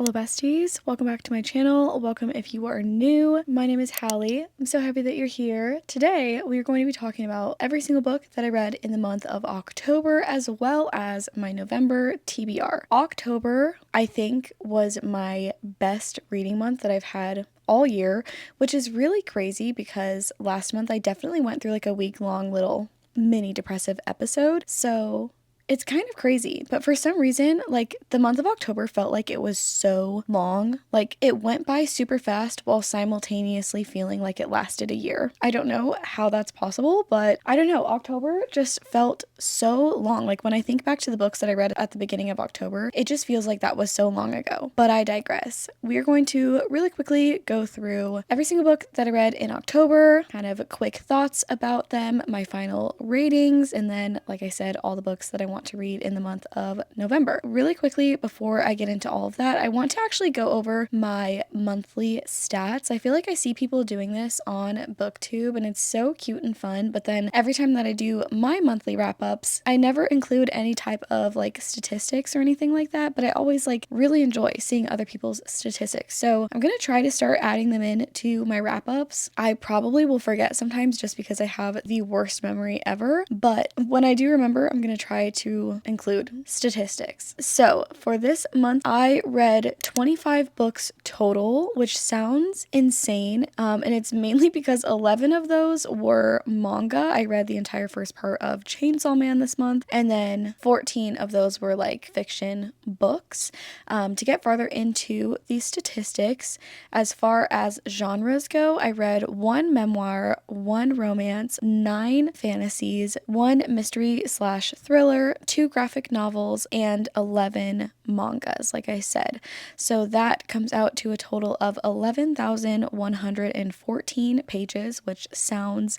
Hello besties, welcome back to my channel. Welcome if you are new. My name is Hallie. I'm so happy that you're here. Today we are going to be talking about every single book that I read in the month of October as well as my November TBR. October, I think, was my best reading month that I've had all year, which is really crazy because last month I definitely went through like a week-long little mini depressive episode. So it's kind of crazy, but for some reason, like the month of October felt like it was so long. Like it went by super fast while simultaneously feeling like it lasted a year. I don't know how that's possible, but I don't know. October just felt so long. Like when I think back to the books that I read at the beginning of October, it just feels like that was so long ago. But I digress. We are going to really quickly go through every single book that I read in October, kind of quick thoughts about them, my final ratings, and then, like I said, all the books that I want to read in the month of November. Really quickly, before I get into all of that, I want to actually go over my monthly stats. I feel like I see people doing this on BookTube and it's so cute and fun, but then every time that I do my monthly wrap-ups, I never include any type of like statistics or anything like that, but I always like really enjoy seeing other people's statistics. So I'm gonna try to start adding them in to my wrap-ups. I probably will forget sometimes just because I have the worst memory ever, but when I do remember, I'm gonna try to include statistics. So for this month, I read 25 books total, which sounds insane. And it's mainly because 11 of those were manga. I read the entire first part of Chainsaw Man this month, and then 14 of those were like fiction books. To get farther into these statistics, as far as genres go, I read 1 memoir, 1 romance, 9 fantasies, 1 mystery/thriller, 2 graphic novels, and 11 mangas, like I said. So that comes out to a total of 11,114 pages, which sounds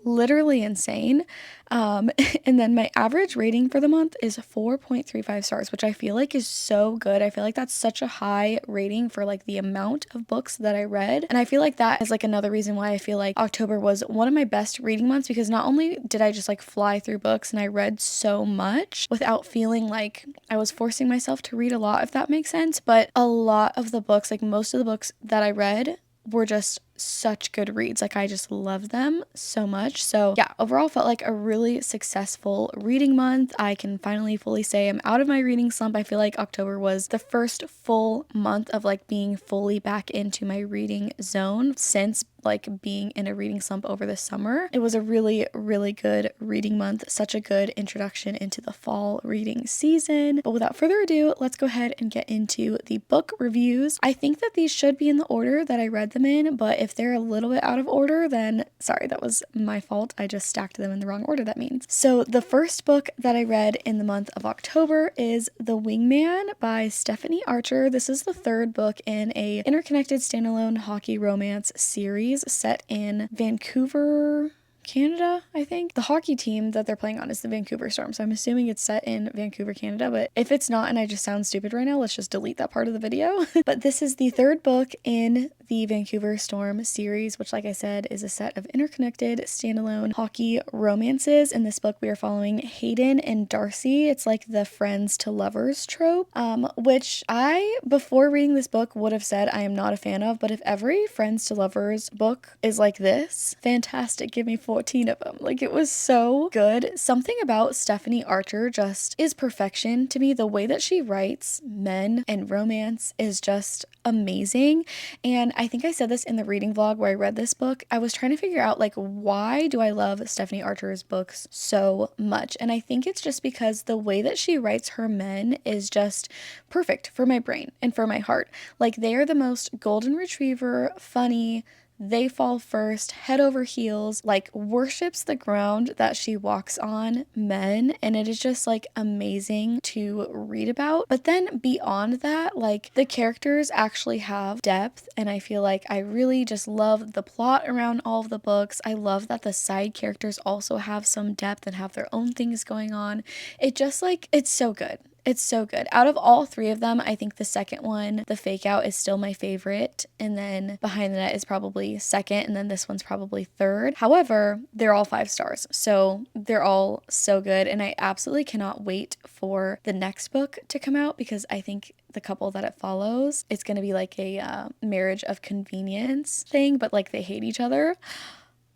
literally insane. And then my average rating for the month is 4.35 stars, which I feel like is so good. I feel like that's such a high rating for like the amount of books that I read. And I feel like that is like another reason why I feel like October was one of my best reading months, because not only did I just like fly through books and I read so much without feeling like I was forcing myself to read a lot, if that makes sense, but a lot of the books, like most of the books that I read, were just such good reads. Like I just love them so much. So yeah, overall felt like a really successful reading month. I can finally fully say I'm out of my reading slump. I feel like October was the first full month of like being fully back into my reading zone since like being in a reading slump over the summer. It was a really, really good reading month. Such a good introduction into the fall reading season. But without further ado, let's go ahead and get into the book reviews. I think that these should be in the order that I read them in, but if they're a little bit out of order, then sorry, that was my fault. I just stacked them in the wrong order, that means. So the first book that I read in the month of October is The Wingman by Stephanie Archer. This is the third book in a interconnected standalone hockey romance series set in Vancouver, Canada, I think. The hockey team that they're playing on is the Vancouver Storm, so I'm assuming it's set in Vancouver, Canada, but if it's not and I just sound stupid right now, let's just delete that part of the video. But this is the third book in the Vancouver Storm series, which, like I said, is a set of interconnected standalone hockey romances. In this book, we are following Hayden and Darcy. It's like the friends to lovers trope, which I, before reading this book, would have said I am not a fan of, but if every friends to lovers book is like this, fantastic. Give me 14 of them. Like, it was so good. Something about Stephanie Archer just is perfection to me. The way that she writes men and romance is just amazing. And I think I said this in the reading vlog where I read this book. I was trying to figure out like, why do I love Stephanie Archer's books so much? And I think it's just because the way that she writes her men is just perfect for my brain and for my heart. Like, they are the most golden retriever, funny, they fall first, head over heels, like worships the ground that she walks on men, and it is just like amazing to read about. But then beyond that, like the characters actually have depth, and I feel like I really just love the plot around all of the books. I love that the side characters also have some depth and have their own things going on. It just like, it's so good. It's so good. Out of all three of them, I think the second one, The Fake Out, is still my favorite. And then Behind the Net is probably second. And then this one's probably third. However, they're all 5 stars. So they're all so good. And I absolutely cannot wait for the next book to come out because I think the couple that it follows, it's going to be like a marriage of convenience thing, but like they hate each other.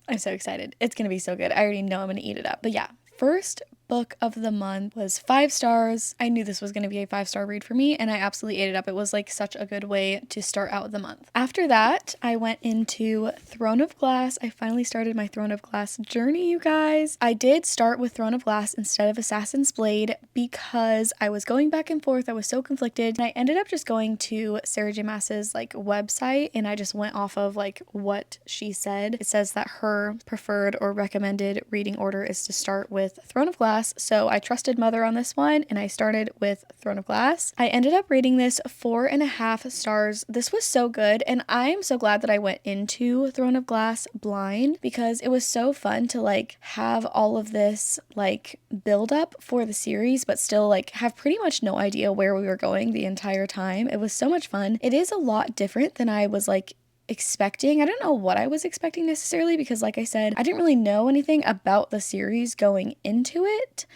I'm so excited. It's going to be so good. I already know I'm going to eat it up. But yeah, first book of the month was 5 stars. I knew this was going to be a 5-star read for me, and I absolutely ate it up. It was like such a good way to start out the month. After that, I went into Throne of Glass. I finally started my Throne of Glass journey, you guys. I did start with Throne of Glass instead of Assassin's Blade because I was going back and forth. I was so conflicted, and I ended up just going to Sarah J Maas's like website, and I just went off of like what she said. It says that her preferred or recommended reading order is to start with Throne of Glass. So I trusted Mother on this one and I started with Throne of Glass. I ended up rating this 4.5 stars. This was so good, and I am so glad that I went into Throne of Glass blind because it was so fun to like have all of this like build up for the series, but still like have pretty much no idea where we were going the entire time. It was so much fun. It is a lot different than I was like expecting. I don't know what I was expecting necessarily because like I said, I didn't really know anything about the series going into it,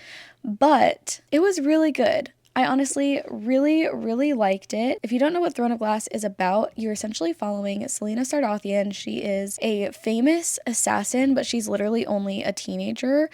but it was really good. I honestly really liked it. If you don't know what Throne of Glass is about, you're essentially following Selena Sardothien. She is a famous assassin, but she's literally only a teenager.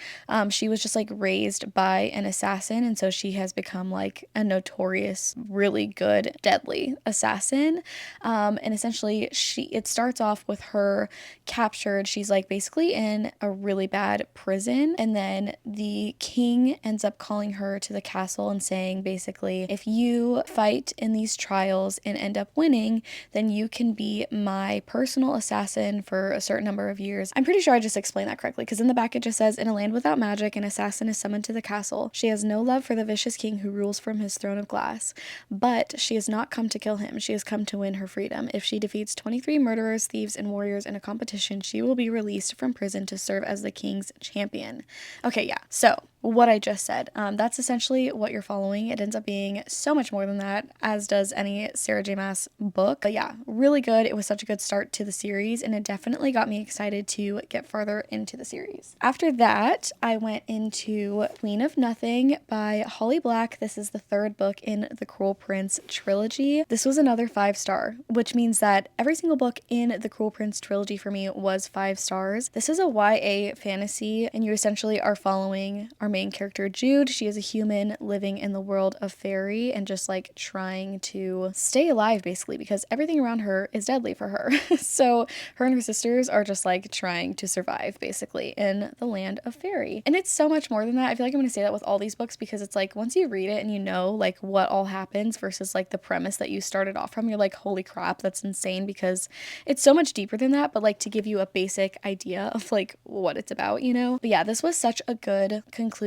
She was just like raised by an assassin, and so she has become like a notorious, really good, deadly assassin. And essentially it starts off with her captured. She's like basically in a really bad prison, and then the king ends up calling her to the castle and saying basically, if you fight in these trials and end up winning, then you can be my personal assassin for a certain number of years. I'm pretty sure I just explained that correctly because in the back it just says, in a land without magic, an assassin is summoned to the castle. She has no love for the vicious king who rules from his throne of glass, but she has not come to kill him. She has come to win her freedom. If she defeats 23 murderers, thieves, and warriors in a competition, she will be released from prison to serve as the king's champion. Okay, yeah, so what I just said, that's essentially what you're following. It ends up being so much more than that, as does any Sarah J Maas book. But yeah, really good. It was such a good start to the series, and it definitely got me excited to get farther into the series. After that, I went into Queen of Nothing by Holly Black. This is the 3rd book in the Cruel Prince trilogy. This was another 5-star, which means that every single book in the Cruel Prince trilogy for me was 5 stars. This is a YA fantasy, and you essentially are following our main character Jude. She is a human living in the world of fairy and just like trying to stay alive basically because everything around her is deadly for her. So her and her sisters are just like trying to survive basically in the land of fairy. And it's so much more than that. I feel like I'm going to say that with all these books because it's like once you read it and you know like what all happens versus like the premise that you started off from, you're like, holy crap, that's insane, because it's so much deeper than that, but like to give you a basic idea of like what it's about, you know? But yeah, this was such a good conclusion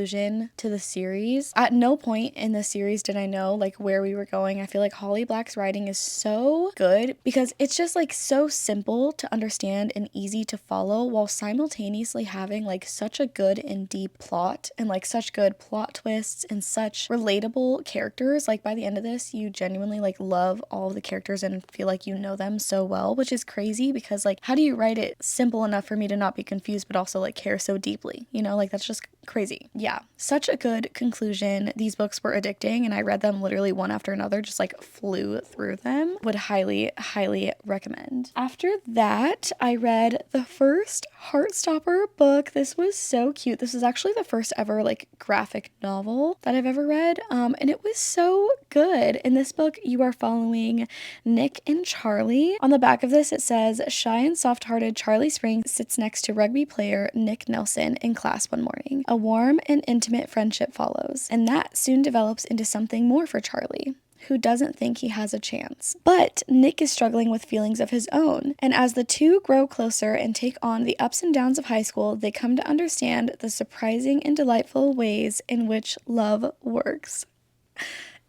to the series. At no point in the series did I know like where we were going. I feel like Holly Black's writing is so good because it's just like so simple to understand and easy to follow while simultaneously having like such a good and deep plot and like such good plot twists and such relatable characters. Like by the end of this, you genuinely like love all of the characters and feel like you know them so well, which is crazy because like how do you write it simple enough for me to not be confused but also like care so deeply, you know? Like that's just crazy. Yeah, such a good conclusion. These books were addicting and I read them literally one after another, just like flew through them. Would highly recommend. After that, I read the first Heartstopper book. This was so cute. This is actually the first ever like graphic novel that I've ever read, and it was so good. In this book, you are following Nick and Charlie. On the back of this, it says, shy and soft-hearted Charlie Spring sits next to rugby player Nick Nelson in class one morning. A warm and intimate friendship follows, and that soon develops into something more for Charlie, who doesn't think he has a chance. But Nick is struggling with feelings of his own, and as the two grow closer and take on the ups and downs of high school, they come to understand the surprising and delightful ways in which love works.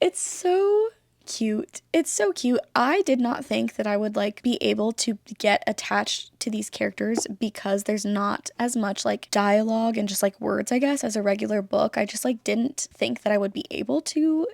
It's so cute. It's so cute. I did not think that I would like be able to get attached to these characters because there's not as much like dialogue and just like words, I guess, as a regular book. I just like didn't think that I would be able to,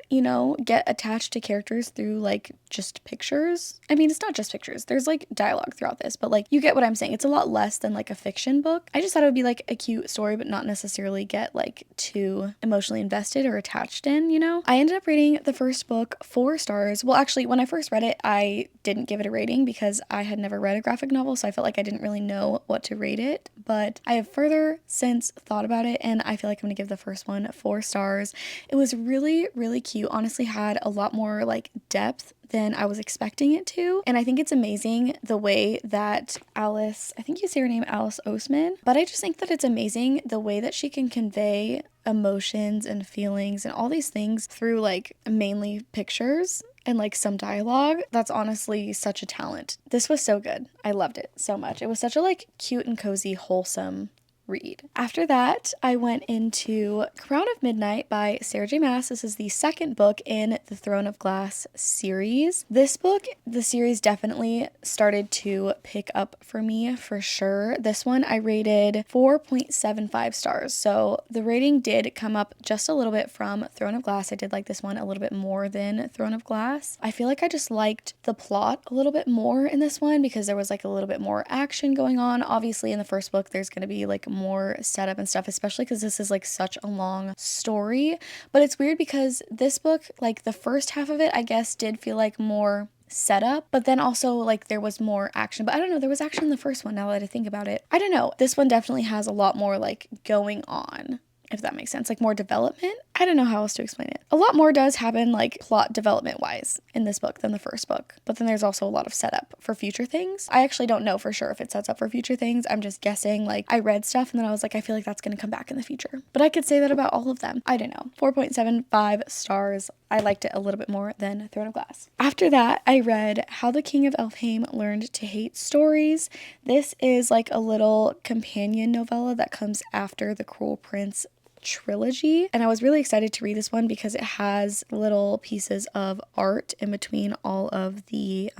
get attached to characters through like just pictures. I mean, it's not just pictures. There's like dialogue throughout this, but like you get what I'm saying. It's a lot less than like a fiction book. I just thought it would be like a cute story, but not necessarily get like too emotionally invested or attached in, I ended up rating the first book 4 stars. Well, actually, when I first read it, I didn't give it a rating because I had never read a graphic novel, so I felt like I didn't really know what to rate it. But I have further since thought about it, and I feel like I'm gonna give the first one 4 stars. It was really, really cute. Honestly, had a lot more like depth than I was expecting it to. And I think it's amazing the way that Alice, I think you say her name, Alice Oseman, but I just think that it's amazing the way that she can convey emotions and feelings and all these things through like mainly pictures and like some dialogue. That's honestly such a talent. This was so good. I loved it so much. It was such a like cute and cozy, wholesome read. After that, I went into Crown of Midnight by Sarah J. Maas. This is the second book in the Throne of Glass series. This book, the series definitely started to pick up for me for sure. This one I rated 4.75 stars. So the rating did come up just a little bit from Throne of Glass. I did like this one a little bit more than Throne of Glass. I feel like I just liked the plot a little bit more in this one because there was like a little bit more action going on. Obviously in the first book there's going to be like more setup and stuff, especially because this is like such a long story. But it's weird because this book, like the first half of it, I guess did feel like more setup, but then also like there was more action. But I don't know, there was action in the first one now that I think about it. I don't know. This one definitely has a lot more like going on, if that makes sense, like more development. I don't know how else to explain it. A lot more does happen like plot development wise in this book than the first book, but then there's also a lot of setup for future things. I actually don't know for sure if it sets up for future things. I'm just guessing. Like I read stuff and then I was like, I feel like that's going to come back in the future, but I could say that about all of them. I don't know. 4.75 stars. I liked it a little bit more than Throne of Glass. After that, I read How the King of Elfhame Learned to Hate Stories. This is like a little companion novella that comes after The Cruel Prince trilogy, and I was really excited to read this one because it has little pieces of art in between all of the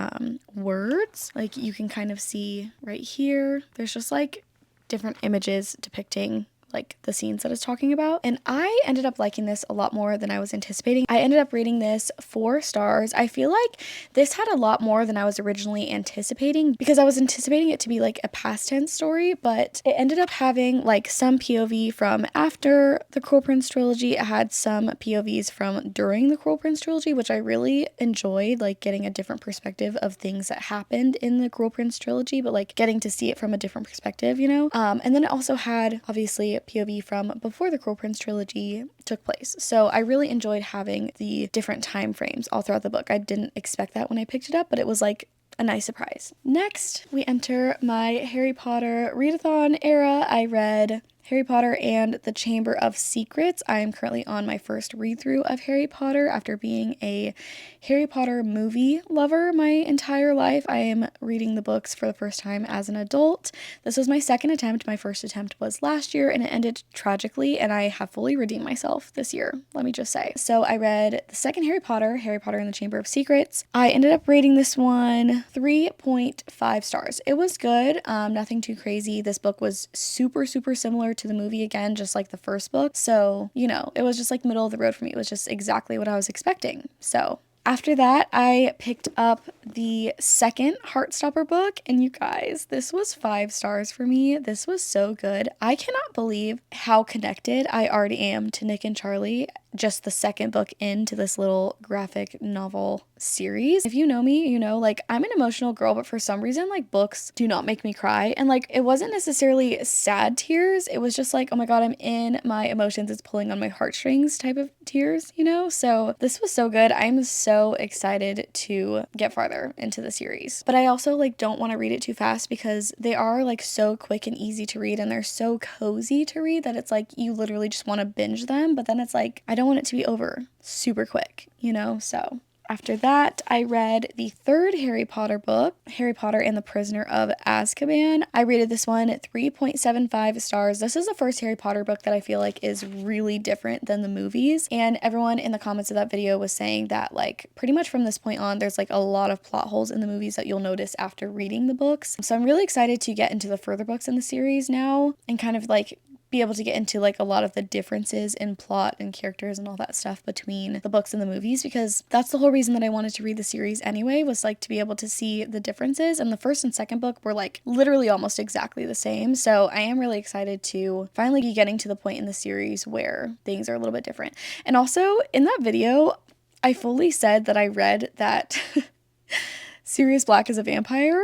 words. Like you can kind of see right here, there's just like different images depicting like the scenes that it's talking about. And I ended up liking this a lot more than I was anticipating. I ended up rating this 4 stars. I feel like this had a lot more than I was originally anticipating because I was anticipating it to be like a past tense story, but it ended up having like some POV from after the Cruel Prince trilogy. It had some POVs from during the Cruel Prince trilogy, which I really enjoyed, like getting a different perspective of things that happened in the Cruel Prince trilogy, but like getting to see it from a different perspective, And then it also had obviously POV from before the Cruel Prince trilogy took place. So I really enjoyed having the different time frames all throughout the book. I didn't expect that when I picked it up, but it was like a nice surprise. Next, we enter my Harry Potter readathon era. I read Harry Potter and the Chamber of Secrets. I am currently on my first read-through of Harry Potter after being a Harry Potter movie lover my entire life. I am reading the books for the first time as an adult. This was my second attempt. My first attempt was last year and it ended tragically, and I have fully redeemed myself this year, let me just say. So I read the second Harry Potter and the Chamber of Secrets. I ended up rating this one 3.5 stars. It was good, nothing too crazy. This book was super similar to the movie again, just like the first book. So, it was just like middle of the road for me. It was just exactly what I was expecting. So after that, I picked up the second Heartstopper book, and you guys, this was 5 stars for me. This was so good. I cannot believe how connected I already am to Nick and Charlie, just the second book into this little graphic novel series. If you know me, like I'm an emotional girl, but for some reason, like books do not make me cry. And like it wasn't necessarily sad tears. It was just like, oh my God, I'm in my emotions. It's pulling on my heartstrings type of tears, So this was so good. I'm so excited to get farther into the series. But I also like don't want to read it too fast because they are like so quick and easy to read, and they're so cozy to read that it's like you literally just want to binge them. But then it's like I don't want it to be over super quick, So After that, I read the third Harry Potter book, Harry Potter and the Prisoner of Azkaban. I rated this one at 3.75 stars. This is the first Harry Potter book that I feel like is really different than the movies. And everyone in the comments of that video was saying that like pretty much from this point on, there's like a lot of plot holes in the movies that you'll notice after reading the books. So I'm really excited to get into the further books in the series now and kind of like be able to get into like a lot of the differences in plot and characters and all that stuff between the books and the movies, because that's the whole reason that I wanted to read the series anyway, was like to be able to see the differences. And the first and second book were like literally almost exactly the same. So I am really excited to finally be getting to the point in the series where things are a little bit different. And also in that video, I fully said that I read that Sirius Black is a vampire.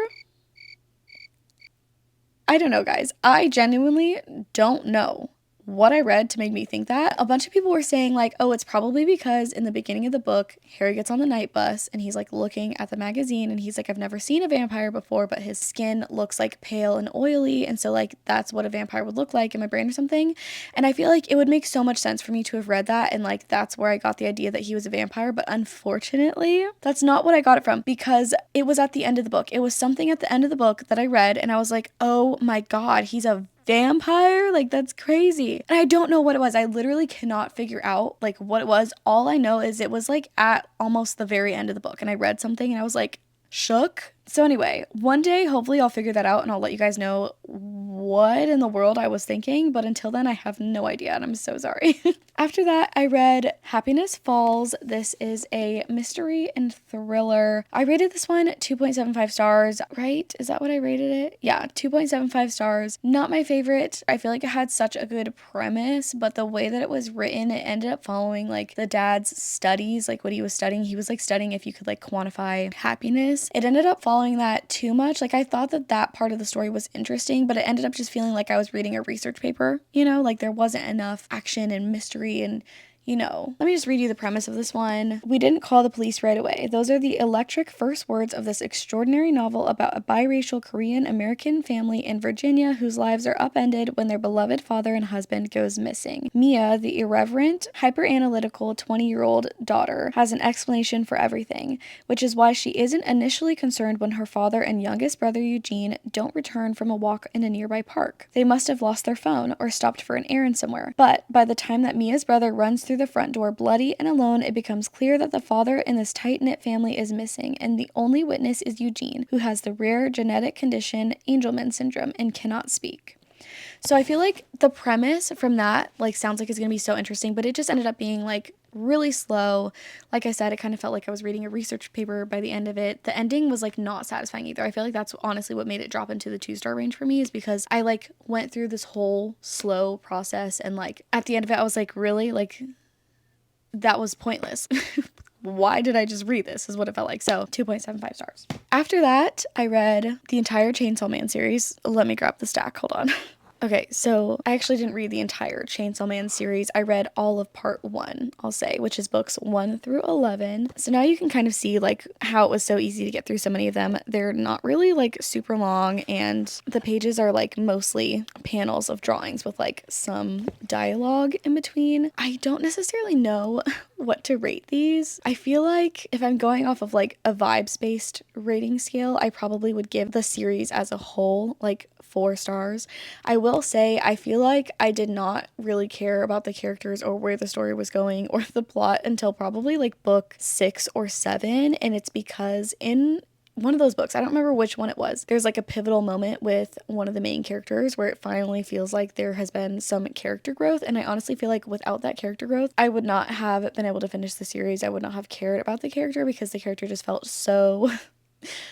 I don't know, guys. I genuinely don't know what I read to make me think that. A bunch of people were saying like, oh, it's probably because in the beginning of the book, Harry gets on the night bus and he's like looking at the magazine and he's like, I've never seen a vampire before, but his skin looks like pale and oily. And so like, that's what a vampire would look like in my brain or something. And I feel like it would make so much sense for me to have read that. And like, that's where I got the idea that he was a vampire. But unfortunately, that's not what I got it from, because it was at the end of the book. It was something at the end of the book that I read and I was like, oh my God, he's a vampire? Like, that's crazy. And I don't know what it was. I literally cannot figure out like what it was. All I know is it was like at almost the very end of the book and I read something and I was like shook. So anyway, one day hopefully I'll figure that out and I'll let you guys know what in the world I was thinking, but until then I have no idea and I'm so sorry. After that, I read Happiness Falls. This is a mystery and thriller. I rated this one 2.75 stars, right? Is that what I rated it? Yeah, 2.75 stars. Not my favorite. I feel like it had such a good premise, but the way that it was written, it ended up following like the dad's studies, like what he was studying. He was like studying if you could like quantify happiness. It ended up following that too much. Like I thought that that part of the story was interesting, but it ended up just feeling like I was reading a research paper, you know, like there wasn't enough action and mystery and you know. Let me just read you the premise of this one. We didn't call the police right away. Those are the electric first words of this extraordinary novel about a biracial Korean-American family in Virginia whose lives are upended when their beloved father and husband goes missing. Mia, the irreverent, hyper-analytical 20-year-old daughter, has an explanation for everything, which is why she isn't initially concerned when her father and youngest brother Eugene don't return from a walk in a nearby park. They must have lost their phone or stopped for an errand somewhere. But by the time that Mia's brother runs through the front door bloody and alone, it becomes clear that the father in this tight-knit family is missing, and the only witness is Eugene, who has the rare genetic condition Angelman syndrome and cannot speak. So I feel like the premise from that like sounds like it's going to be so interesting, but it just ended up being like really slow. Like I said, it kind of felt like I was reading a research paper by the end of it. The ending was like not satisfying either. I feel like that's honestly what made it drop into the 2-star range for me, is because I like went through this whole slow process and like at the end of it I was like, really? Like that was pointless. Why did I just read this is what it felt like. So 2.75 stars. After that, I read the entire Chainsaw Man series. Let me grab the stack. Hold on. Okay, so I actually didn't read the entire Chainsaw Man series. I read all of part 1, I'll say, which is books 1 through 11. So now you can kind of see like how it was so easy to get through so many of them. They're not really like super long, and the pages are like mostly panels of drawings with like some dialogue in between. I don't necessarily know what to rate these. I feel like if I'm going off of like a vibes-based rating scale, I probably would give the series as a whole like 4 stars. I will say I feel like I did not really care about the characters or where the story was going or the plot until probably like book 6 or 7, and it's because in one of those books, I don't remember which one it was, there's like a pivotal moment with one of the main characters where it finally feels like there has been some character growth, and I honestly feel like without that character growth, I would not have been able to finish the series. I would not have cared about the character because the character just felt so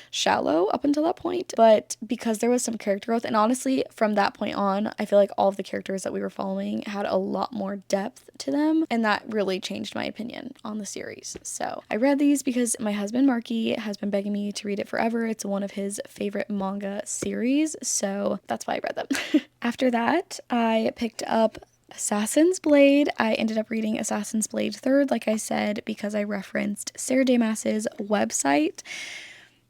shallow up until that point. But because there was some character growth, and honestly from that point on I feel like all of the characters that we were following had a lot more depth to them, and that really changed my opinion on the series. So I read these because my husband Marky has been begging me to read it forever. It's one of his favorite manga series, so that's why I read them. After that, I picked up Assassin's Blade. I ended up reading Assassin's Blade third, like I said, because I referenced Sarah J. Maas's website.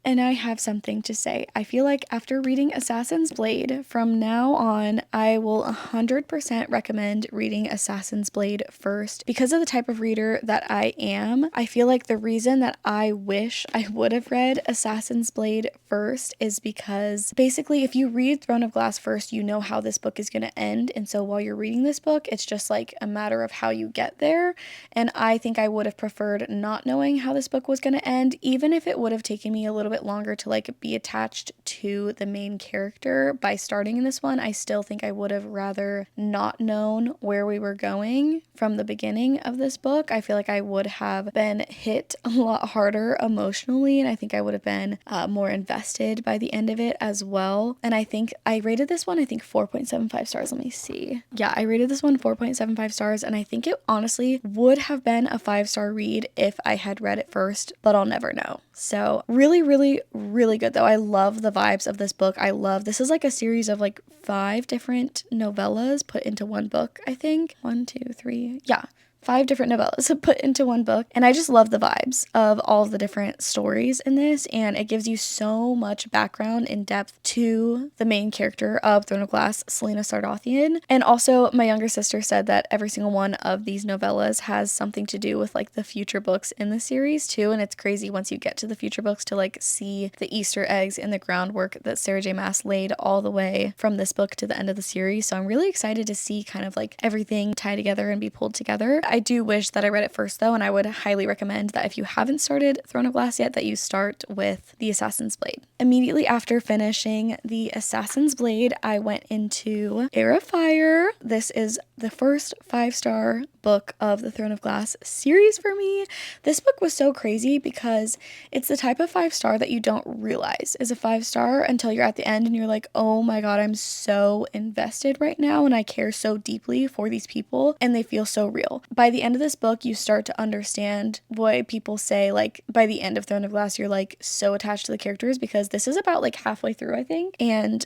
And I have something to say. I feel like after reading Assassin's Blade, from now on, I will 100% recommend reading Assassin's Blade first. Because of the type of reader that I am, I feel like the reason that I wish I would have read Assassin's Blade first is because basically if you read Throne of Glass first, you know how this book is going to end. And so while you're reading this book, it's just like a matter of how you get there. And I think I would have preferred not knowing how this book was going to end, even if it would have taken me a little bit longer to like be attached to the main character by starting in this one. I still think I would have rather not known where we were going from the beginning of this book. I feel like I would have been hit a lot harder emotionally, and I think I would have been more invested by the end of it as well. And I think I rated this one, 4.75 stars. Let me see. Yeah, I rated this one 4.75 stars, and I think it honestly would have been a 5-star read if I had read it first, but I'll never know. So really, really, really good though. I love the vibes of this book. This is like a series of like 5 different novellas put into one book, I think. 1, 2, 3. Yeah. 5 different novellas put into one book. And I just love the vibes of all of the different stories in this. And it gives you so much background in depth to the main character of Throne of Glass, Selena Sardothien. And also my younger sister said that every single one of these novellas has something to do with like the future books in the series too. And it's crazy once you get to the future books to like see the Easter eggs and the groundwork that Sarah J Maas laid all the way from this book to the end of the series. So I'm really excited to see kind of like everything tie together and be pulled together. I do wish that I read it first though, and I would highly recommend that if you haven't started Throne of Glass yet, that you start with the Assassin's Blade. Immediately after finishing the Assassin's Blade, I went into Heir of Fire. This is the first 5-star book of the Throne of Glass series for me. This book was so crazy because it's the type of 5-star that you don't realize is a 5-star until you're at the end and you're like, oh my god, I'm so invested right now and I care so deeply for these people and they feel so real. By the end of this book, you start to understand why people say like by the end of Throne of Glass, you're like so attached to the characters, because this is about like halfway through, I think. And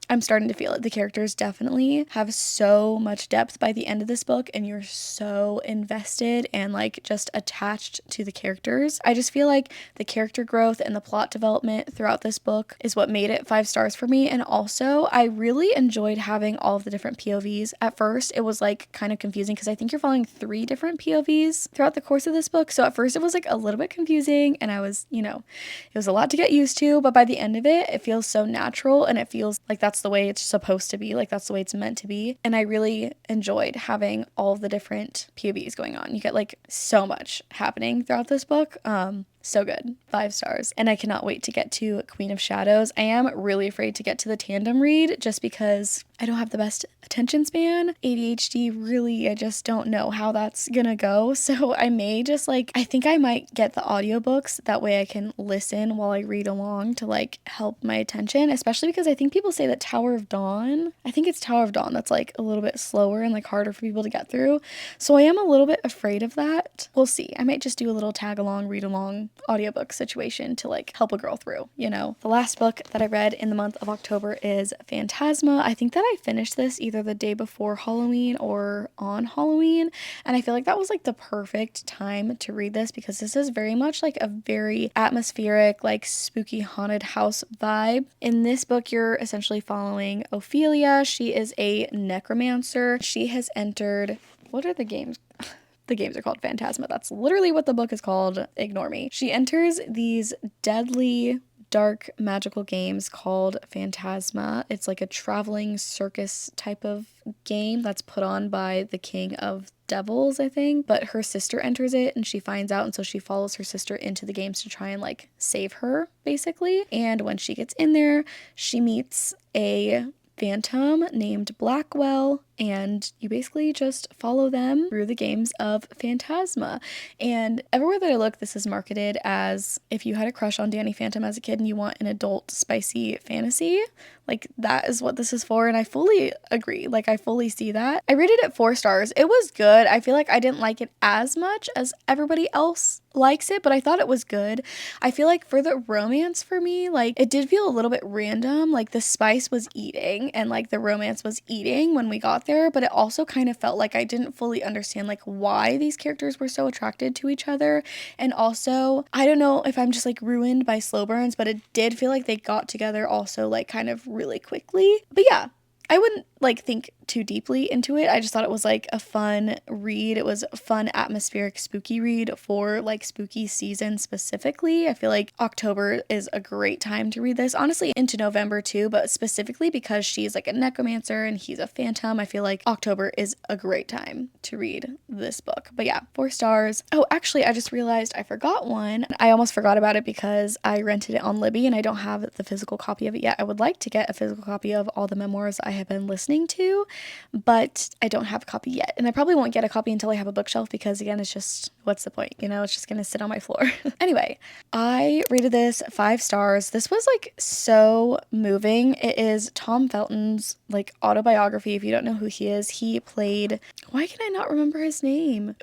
I'm starting to feel it. The characters definitely have so much depth by the end of this book, and you're so invested and like just attached to the characters. I just feel like the character growth and the plot development throughout this book is what made it 5 stars for me. And also, I really enjoyed having all of the different POVs. At first, it was like kind of confusing because I think you're following 3 different POVs throughout the course of this book. So at first, it was like a little bit confusing, and I was, it was a lot to get used to, but by the end of it, it feels so natural and it feels like that's the way it's supposed to be, like that's the way it's meant to be. And I really enjoyed having all of the different POVs going on. You get like so much happening throughout this book. So good. 5 stars. And I cannot wait to get to Queen of Shadows. I am really afraid to get to the tandem read just because I don't have the best attention span. ADHD, really, I just don't know how that's gonna go. So I may just I think I might get the audiobooks. That way I can listen while I read along to like help my attention, especially because I think people say that I think it's Tower of Dawn that's like a little bit slower and like harder for people to get through. So I am a little bit afraid of that. We'll see. I might just do a little tag along, read along audiobook situation to like help a girl through, The last book that I read in the month of October is Phantasma. I think that I finished this either the day before Halloween or on Halloween, and I feel like that was like the perfect time to read this because this is very much like a very atmospheric, like spooky haunted house vibe. In this book, you're essentially following Ophelia. She is a necromancer. She has entered, what are the games? The games are called Phantasma. That's literally what the book is called. Ignore me. She enters these deadly, dark, magical games called Phantasma. It's like a traveling circus type of game that's put on by the king of devils, I think. But her sister enters it and she finds out, and so she follows her sister into the games to try and like save her, basically. And when she gets in there, she meets a phantom named Blackwell, and you basically just follow them through the games of Phantasma. And everywhere that I look, this is marketed as if you had a crush on Danny Phantom as a kid and you want an adult spicy fantasy, Like, that is what this is for. And I fully agree. Like, I fully see that. I rated it 4 stars. It was good. I feel like I didn't like it as much as everybody else likes it, but I thought it was good. I feel like for the romance for me, like, it did feel a little bit random. Like, the spice was eating and like the romance was eating when we got there, but it also kind of felt like I didn't fully understand like why these characters were so attracted to each other. And also, I don't know if I'm just like ruined by slow burns, but it did feel like they got together also like kind of really quickly. But yeah, I wouldn't like think too deeply into it. I just thought it was like a fun read. It was a fun, atmospheric, spooky read for like spooky season specifically. I feel like October is a great time to read this. Honestly, into November too, but specifically because she's like a necromancer and he's a phantom, I feel like October is a great time to read this book. But yeah, 4 stars. Oh, actually, I just realized I forgot one. I almost forgot about it because I rented it on Libby and I don't have the physical copy of it yet. I would like to get a physical copy of all the memoirs I have been listening to, but I don't have a copy yet. And I probably won't get a copy until I have a bookshelf because, again, it's just, what's the point? You know, it's just gonna sit on my floor. Anyway, I rated this 5 stars. This was like so moving. It is Tom Felton's like autobiography. If you don't know who he is, he played, why can I not remember his name?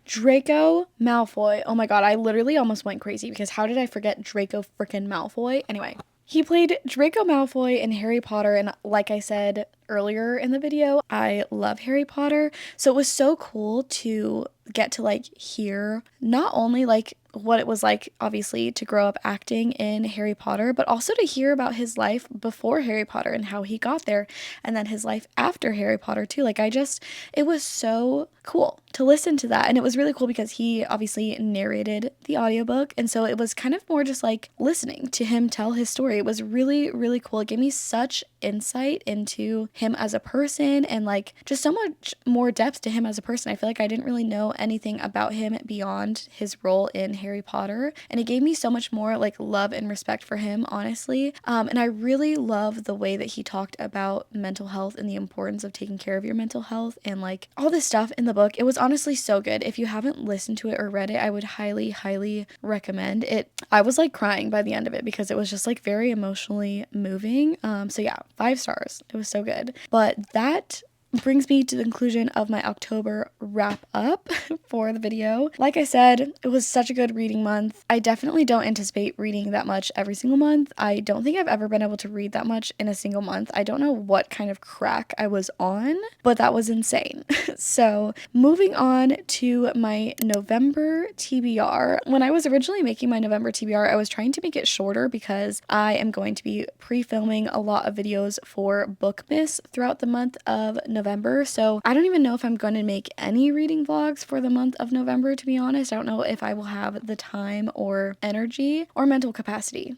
Draco Malfoy. Oh my god, I literally almost went crazy because how did I forget Draco frickin' Malfoy? Anyway, he played Draco Malfoy in Harry Potter, and like I said earlier in the video, I love Harry Potter, so it was so cool to get to like hear not only like what it was like obviously to grow up acting in Harry Potter, but also to hear about his life before Harry Potter and how he got there, and then his life after Harry Potter too. Like, it was so cool to listen to that, and it was really cool because he obviously narrated the audiobook, and so it was kind of more just like listening to him tell his story. It was really, really cool. It gave me such insight into him as a person and like just so much more depth to him as a person. I feel like I didn't really know anything about him beyond his role in Harry Potter, and it gave me so much more like love and respect for him, honestly. And I really love the way that he talked about mental health and the importance of taking care of your mental health and like all this stuff in the book. It was honestly so good. If you haven't listened to it or read it, I would highly, highly recommend it. I was like crying by the end of it because it was just like very emotionally moving. So yeah, 5 stars. It was so good. But that brings me to the conclusion of my October wrap up for the video. Like I said, it was such a good reading month. I definitely don't anticipate reading that much every single month. I don't think I've ever been able to read that much in a single month. I don't know what kind of crack I was on, but that was insane. So moving on to my November TBR. When I was originally making my November TBR, I was trying to make it shorter because I am going to be pre-filming a lot of videos for Bookmas throughout the month of November. So I don't even know if I'm going to make any reading vlogs for the month of November, to be honest. I don't know if I will have the time or energy or mental capacity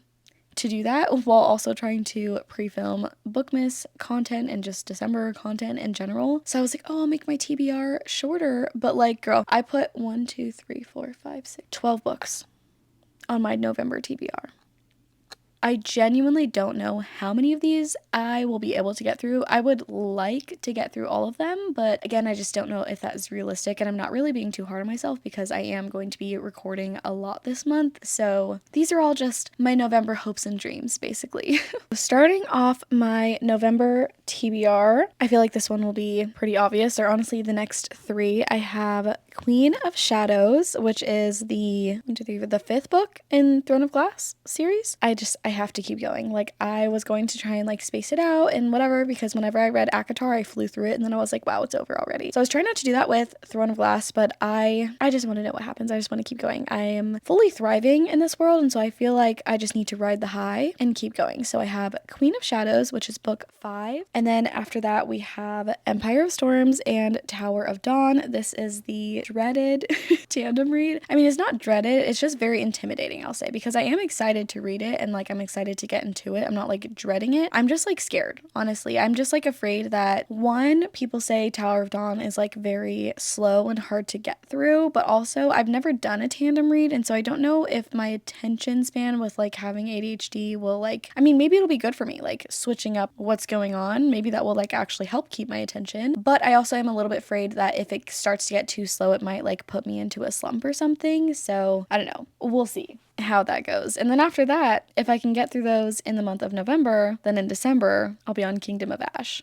to do that while also trying to pre-film Bookmas content and just December content in general. So I was like, oh, I'll make my TBR shorter. But like, girl, I put 12 books on my November TBR. I genuinely don't know how many of these I will be able to get through. I would like to get through all of them, but again, I just don't know if that is realistic, and I'm not really being too hard on myself because I am going to be recording a lot this month. So these are all just my November hopes and dreams, basically. Starting off my November TBR, I feel like this one will be pretty obvious. They're honestly the next 3. I have Queen of Shadows, which is the 5th book in Throne of Glass series. I have to keep going. Like, I was going to try and like space it out and whatever, because whenever I read ACOTAR, I flew through it and then I was like, wow, it's over already. So I was trying not to do that with Throne of Glass, but I just want to know what happens. I just want to keep going. I am fully thriving in this world, and so I feel like I just need to ride the high and keep going. So I have Queen of Shadows, which is book 5, and then after that we have Empire of Storms and Tower of Dawn. This is the dreaded tandem read. I mean, it's not dreaded, it's just very intimidating, I'll say, because I am excited to read it and like I'm excited to get into it. I'm not like dreading it. I'm just like scared, honestly. I'm just like afraid that, one, people say Tower of Dawn is like very slow and hard to get through, but also I've never done a tandem read, and so I don't know if my attention span with like having ADHD will like, I mean, maybe it'll be good for me, like switching up what's going on, fun. Maybe that will like actually help keep my attention. But I also am a little bit afraid that if it starts to get too slow, it might like put me into a slump or something. So I don't know. We'll see how that goes. And then after that, if I can get through those in the month of November, then in December, I'll be on Kingdom of Ash,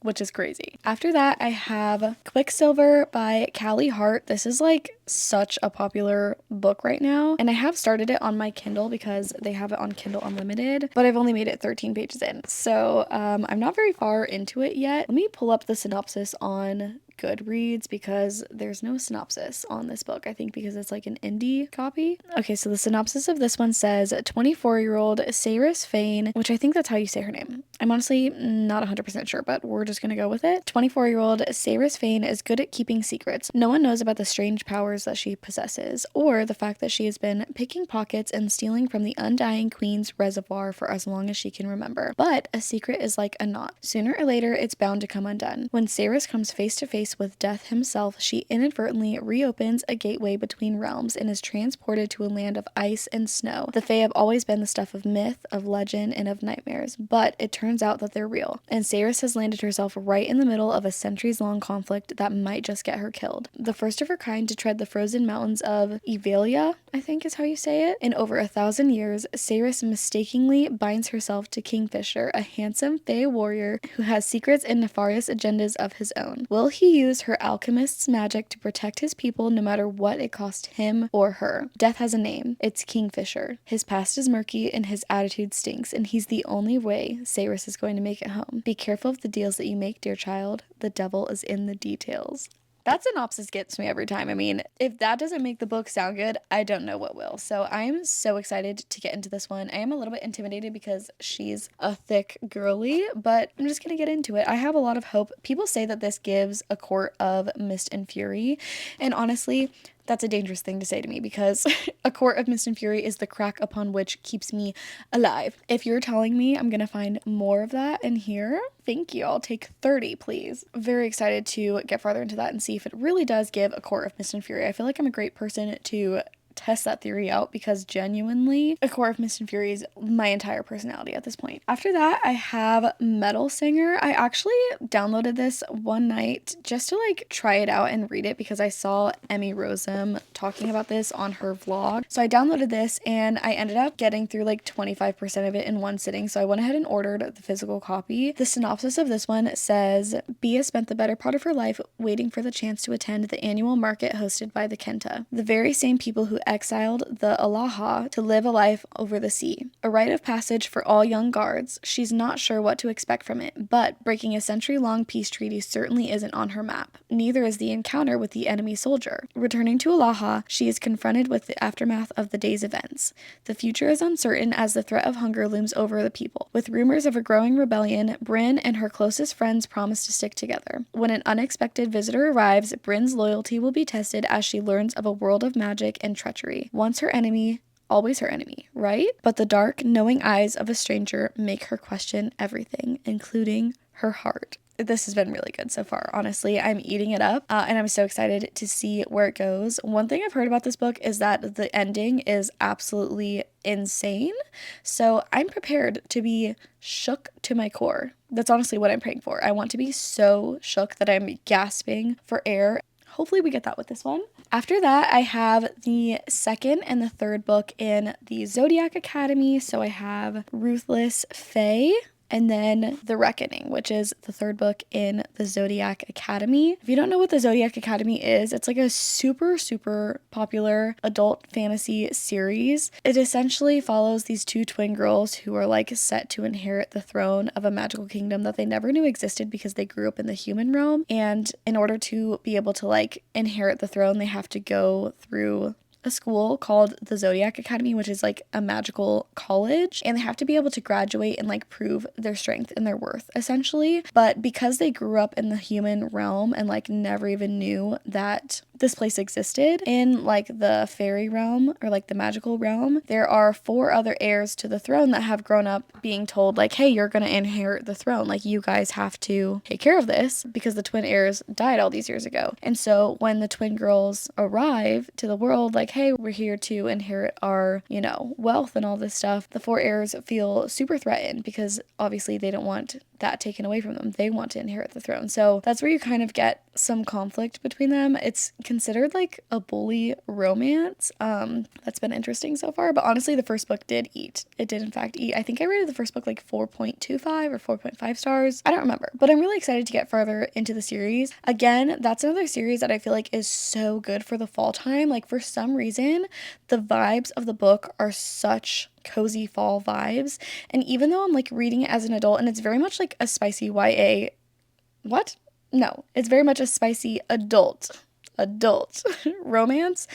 which is crazy. After that, I have Quicksilver by Callie Hart. This is like such a popular book right now, and I have started it on my Kindle because they have it on Kindle Unlimited, but I've only made it 13 pages in. So I'm not very far into it yet. Let me pull up the synopsis on Goodreads because there's no synopsis on this book, I think because it's like an indie copy. Okay, so the synopsis of this one says 24-year-old Saris Fane, which I think that's how you say her name. I'm honestly not 100% sure, but we're just gonna go with it. 24-year-old Saris Fane is good at keeping secrets. No one knows about the strange powers that she possesses, or the fact that she has been picking pockets and stealing from the Undying Queen's reservoir for as long as she can remember. But a secret is like a knot. Sooner or later, it's bound to come undone. When Saris comes face to face with death himself, she inadvertently reopens a gateway between realms and is transported to a land of ice and snow. The Fae have always been the stuff of myth, of legend, and of nightmares, but it turns out that they're real, and Saris has landed herself right in the middle of a centuries-long conflict that might just get her killed. The first of her kind to tread the frozen mountains of Evalia, I think is how you say it. In over 1,000 years, Saris mistakenly binds herself to Kingfisher, a handsome Fae warrior who has secrets and nefarious agendas of his own. Will he use her alchemist's magic to protect his people no matter what it cost him or her? Death has a name. It's Kingfisher. His past is murky and his attitude stinks, and he's the only way Saris is going to make it home. Be careful of the deals that you make, dear child. The devil is in the details. That synopsis gets me every time. I mean, if that doesn't make the book sound good, I don't know what will. So I'm so excited to get into this one. I am a little bit intimidated because she's a thick girly, but I'm just gonna get into it. I have a lot of hope. People say that this gives a court of mist and fury, and honestly, that's a dangerous thing to say to me because a court of mist and fury is the crack upon which keeps me alive. If you're telling me I'm gonna find more of that in here, thank you. I'll take 30, please. Very excited to get farther into that and see if it really does give a court of mist and fury. I feel like I'm a great person to test that theory out because genuinely a core of Mist and Fury is my entire personality at this point. After that, I have Metal Singer. I actually downloaded this one night just to like try it out and read it because I saw Emmy Rossum talking about this on her vlog. So I downloaded this and I ended up getting through like 25% of it in one sitting. So I went ahead and ordered the physical copy. The synopsis of this one says, Bia spent the better part of her life waiting for the chance to attend the annual market hosted by the Kenta, the very same people who exiled the Alaha to live a life over the sea. A rite of passage for all young guards. She's not sure what to expect from it, but breaking a century-long peace treaty certainly isn't on her map. Neither is the encounter with the enemy soldier. Returning to Alaha, she is confronted with the aftermath of the day's events. The future is uncertain as the threat of hunger looms over the people. With rumors of a growing rebellion, Bryn and her closest friends promise to stick together. When an unexpected visitor arrives, Bryn's loyalty will be tested as she learns of a world of magic and treachery. Once her enemy, always her enemy, right? But the dark, knowing eyes of a stranger make her question everything, including her heart. This has been really good so far. Honestly, I'm eating it up and I'm so excited to see where it goes. One thing I've heard about this book is that the ending is absolutely insane. So I'm prepared to be shook to my core. That's honestly what I'm praying for. I want to be so shook that I'm gasping for air. Hopefully we get that with this one. After that, I have the second and the third book in the Zodiac Academy. So I have Ruthless Fae and then The Reckoning, which is the third book in the Zodiac Academy. If you don't know what the Zodiac Academy is, it's like a super, super popular adult fantasy series. It essentially follows these two twin girls who are like set to inherit the throne of a magical kingdom that they never knew existed because they grew up in the human realm. And in order to be able to like inherit the throne, they have to go through a school called the Zodiac Academy, which is like a magical college, and they have to be able to graduate and like prove their strength and their worth essentially. But because they grew up in the human realm and like never even knew that this place existed in like the fairy realm or like the magical realm, there are 4 other heirs to the throne that have grown up being told like, hey, you're gonna inherit the throne, like you guys have to take care of this because the twin heirs died all these years ago. And so when the twin girls arrive to the world like, hey, we're here to inherit our, wealth and all this stuff, the 4 heirs feel super threatened because obviously they don't want that taken away from them. They want to inherit the throne. So that's where you kind of get some conflict between them. It's considered like a bully romance. That's been interesting so far. But honestly, the first book did eat. It did in fact eat. I think I rated the first book like 4.25 or 4.5 stars. I don't remember. But I'm really excited to get further into the series. Again, that's another series that I feel like is so good for the fall time. Like for some reason, the vibes of the book are such cozy fall vibes. And even though I'm like reading it as an adult and it's very much like a spicy YA, what? No, it's very much a spicy adult romance.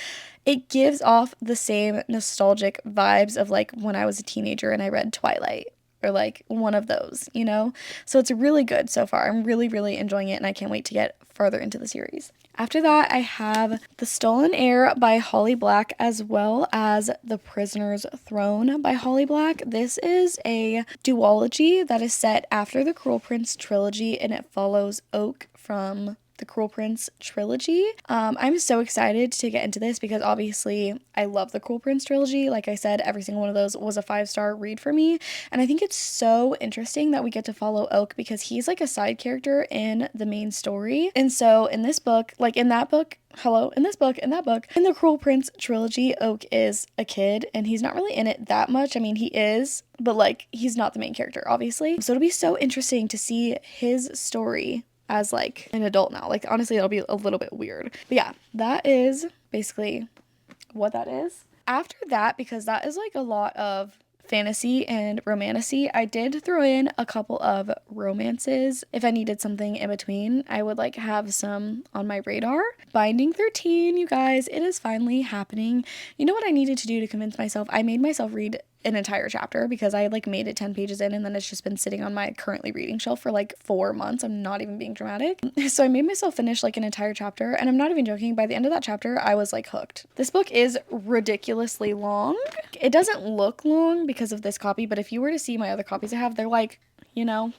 It gives off the same nostalgic vibes of like when I was a teenager and I read Twilight, or like one of those, you know? So it's really good so far. I'm really, really enjoying it and I can't wait to get further into the series. After that, I have The Stolen Heir by Holly Black, as well as The Prisoner's Throne by Holly Black. This is a duology that is set after the Cruel Prince trilogy, and it follows Oak from the Cruel Prince trilogy. I'm so excited to get into this because obviously I love the Cruel Prince trilogy. Like I said, every single one of those was a 5-star read for me. And I think it's so interesting that we get to follow Oak because he's like a side character in the main story. And so in this book, like in that book, in the Cruel Prince trilogy, Oak is a kid and he's not really in it that much. I mean, he is, but like he's not the main character, obviously. So it'll be so interesting to see his story as like an adult now. Like honestly, it'll be a little bit weird. But yeah, that is basically what that is. After that, because that is like a lot of fantasy and romantasy, I did throw in a couple of romances. If I needed something in between, I would like have some on my radar. Binding 13, you guys, it is finally happening. You know what I needed to do to convince myself? I made myself read an entire chapter because I like made it 10 pages in and then it's just been sitting on my currently reading shelf for like 4 months. I'm not even being dramatic. So I made myself finish like an entire chapter, and I'm not even joking. By the end of that chapter, I was like hooked. This book is ridiculously long. It doesn't look long because of this copy, but if you were to see my other copies I have, they're like, you know,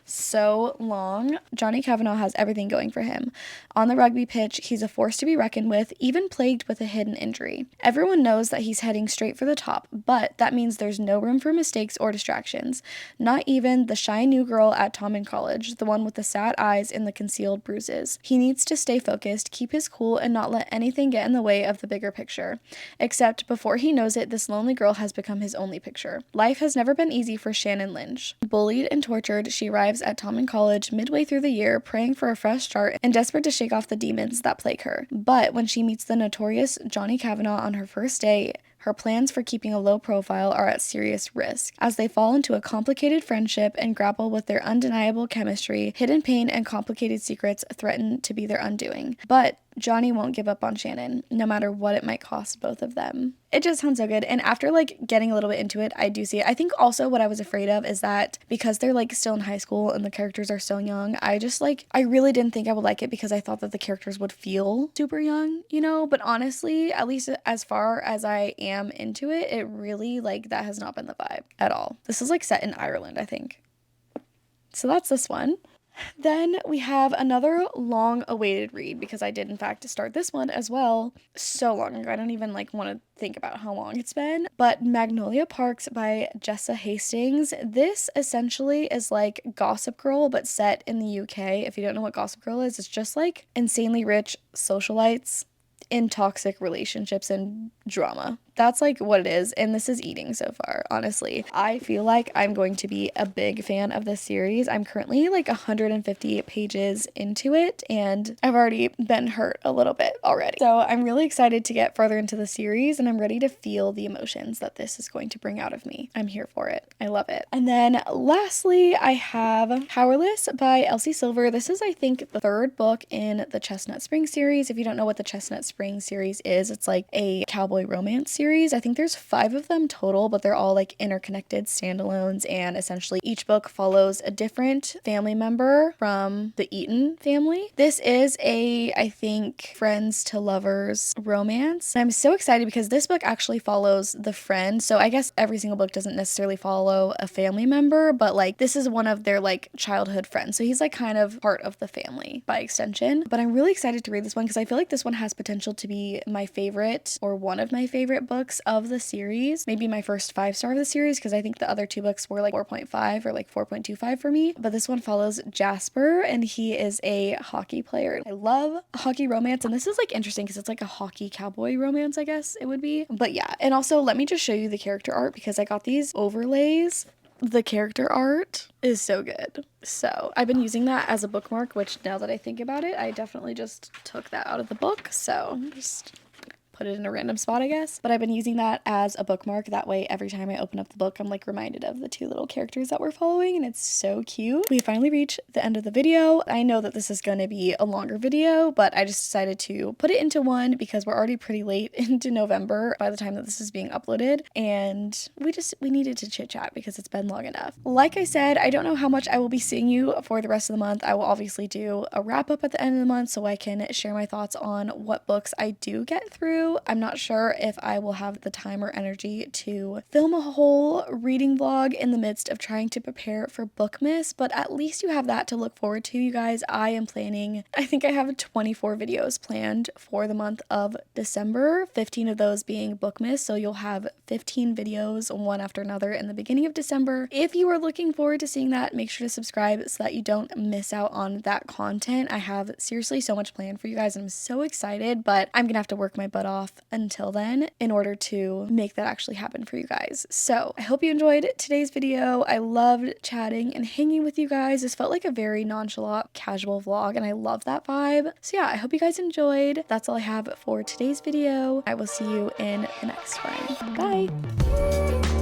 so long. Johnny Kavanagh has everything going for him. On the rugby pitch, he's a force to be reckoned with, even plagued with a hidden injury. Everyone knows that he's heading straight for the top, but that means there's no room for mistakes or distractions. Not even the shy new girl at Tommen College, the one with the sad eyes and the concealed bruises. He needs to stay focused, keep his cool, and not let anything get in the way of the bigger picture. Except, before he knows it, this lonely girl has become his only picture. Life has never been easy for Shannon Lynch. Bullied and tortured, she arrives at Tommen College midway through the year, praying for a fresh start and desperate to shake off the demons that plague her. But when she meets the notorious Johnny Kavanagh on her first day, her plans for keeping a low profile are at serious risk. As they fall into a complicated friendship and grapple with their undeniable chemistry, hidden pain and complicated secrets threaten to be their undoing. But Johnny won't give up on Shannon, no matter what it might cost both of them. It just sounds so good. And after like getting a little bit into it, I do see it. I think also what I was afraid of is that because they're like still in high school and the characters are so young, I really didn't think I would like it because I thought that the characters would feel super young, you know? But honestly, at least as far as I am into it, it really like that has not been the vibe at all. This is like set in Ireland, I think. So that's this one. Then we have another long-awaited read, because I did in fact start this one as well so long ago. I don't even like want to think about how long it's been. But Magnolia Parks by Jessa Hastings. This essentially is like Gossip Girl, but set in the UK. If you don't know what Gossip Girl is, it's just like insanely rich socialites in toxic relationships and drama. That's like what it is, and this is eating so far, honestly. I feel like I'm going to be a big fan of this series. I'm currently like 150 pages into it, and I've already been hurt a little bit already. So I'm really excited to get further into the series, and I'm ready to feel the emotions that this is going to bring out of me. I'm here for it. I love it. And then lastly, I have Powerless by Elsie Silver. This is, I think, the third book in the Chestnut Spring series. If you don't know what the Chestnut Spring series is, it's like a cowboy romance series. I think there's 5 of them total, but they're all like interconnected standalones, and essentially each book follows a different family member from the Eaton family. This is I think, friends to lovers romance. And I'm so excited because this book actually follows the friend. So I guess every single book doesn't necessarily follow a family member, but like this is one of their like childhood friends. So he's like kind of part of the family by extension. But I'm really excited to read this one because I feel like this one has potential to be my favorite, or one of my favorite books of the series, maybe my first 5-star of the series, because I think the other 2 books were like 4.5 or like 4.25 for me. But this one follows Jasper, and he is a hockey player. I love hockey romance, and this is like interesting because it's like a hockey cowboy romance, I guess it would be. But yeah, and also let me just show you the character art because I got these overlays. The character art is so good. So I've been using that as a bookmark, which now that I think about it, I definitely just took that out of the book. So just put it in a random spot, I guess. But I've been using that as a bookmark. That way, every time I open up the book, I'm like reminded of the 2 little characters that we're following, and it's so cute. We finally reached the end of the video. I know that this is going to be a longer video, but I just decided to put it into one because we're already pretty late into November by the time that this is being uploaded, and we needed to chit chat because it's been long enough. Like I said, I don't know how much I will be seeing you for the rest of the month. I will obviously do a wrap up at the end of the month so I can share my thoughts on what books I do get through. I'm not sure if I will have the time or energy to film a whole reading vlog in the midst of trying to prepare for Bookmas, but at least you have that to look forward to, you guys. I am planning, I think I have 24 videos planned for the month of December, 15 of those being Bookmas, so you'll have 15 videos, one after another, in the beginning of December. If you are looking forward to seeing that, make sure to subscribe so that you don't miss out on that content. I have seriously so much planned for you guys, and I'm so excited, but I'm gonna have to work my butt off until then in order to make that actually happen for you guys. So I hope you enjoyed today's video. I loved chatting and hanging with you guys. This felt like a very nonchalant, casual vlog, and I love that vibe. So yeah, I hope you guys enjoyed. That's all I have for today's video. I will see you in the next one. Bye!